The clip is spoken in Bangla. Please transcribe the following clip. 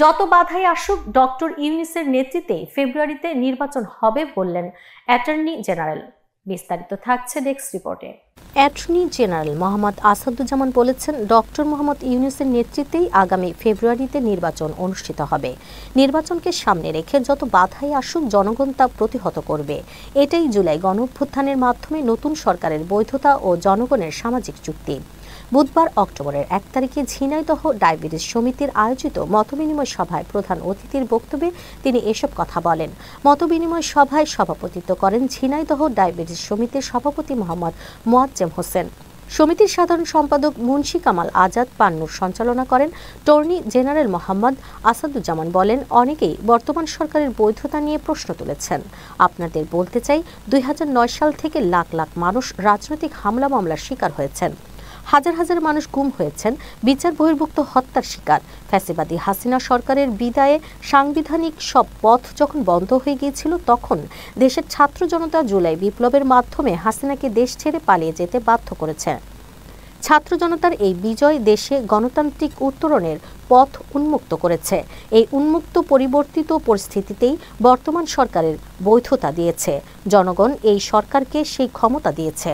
যত বাধাই আসুক ডক্টর ইউনূসের নেতৃত্বে ফেব্রুয়ারিতে নির্বাচন হবে বললেন অ্যাটর্নি জেনারেল। বিস্তারিত থাকছে ডেস্ক রিপোর্টে। অ্যাটর্নি জেনারেল মোহাম্মদ আসাদুজ্জামান বলেছেন, ডক্টর মোহাম্মদ ইউনূসের নেতৃত্বেই আগামী ফেব্রুয়ারিতে নির্বাচন অনুষ্ঠিত হবে। নির্বাচনকে সামনে রেখে যত বাধাই আসুক জনগণ তা প্রতিহত করবে। এটাই জুলাই গণঅভ্যুত্থানের মাধ্যমে নতুন সরকারের বৈধতা ও জনগণের সামাজিক চুক্তি। বুধবার অক্টোবরের 1 তারিখে ঝিনাইদহ ডায়াবেটিস সমিতির আয়োজিত মতবিনিময় সভায় প্রধান অতিথির বক্তব্যে তিনি এসব কথা বলেন। মতবিনিময় সভায় সভাপতিত্ব করেন ঝিনাইদহ ডায়াবেটিস সমিতির সভাপতি মোহাম্মদ মোয়াজ্জেম হোসেন। সমিতির সাধারণ সম্পাদক মুন্সি কামাল আজাদ পান্নুর সঞ্চালনা করেন। অ্যাটর্নি জেনারেল মোহাম্মদ আসাদুজ্জামান বলেন, অনেকেই বর্তমান সরকারের বৈধতা নিয়ে প্রশ্ন তুলেছেন। আপনাদের বলতে চাই, 2009 সাল থেকে লাখ লাখ মানুষ রাজনৈতিক হামলা মামলার শিকার হয়েছেন। হাজার হাজার মানুষ গুম হয়েছেন, বিচার বহির্ভূত হত্যার শিকার। ফ্যাসিবাদী হাসিনা সরকারের বিদায়ে সাংবিধানিক সব পথ যখন বন্ধ হয়ে গিয়েছিল, তখন দেশের ছাত্র জনতা জুলাই বিপ্লবের মাধ্যমে হাসিনাকে দেশ ছেড়ে পালিয়ে যেতে বাধ্য করেছে। ছাত্র জনতার এই বিজয় দেশে গণতান্ত্রিক উত্তরণের পথ উন্মুক্ত করেছে। এই উন্মুক্ত পরিবর্তিত পরিস্থিতিতেই বর্তমান সরকারের বৈধতা দিয়েছে। জনগণ এই সরকারকে সেই ক্ষমতা দিয়েছে।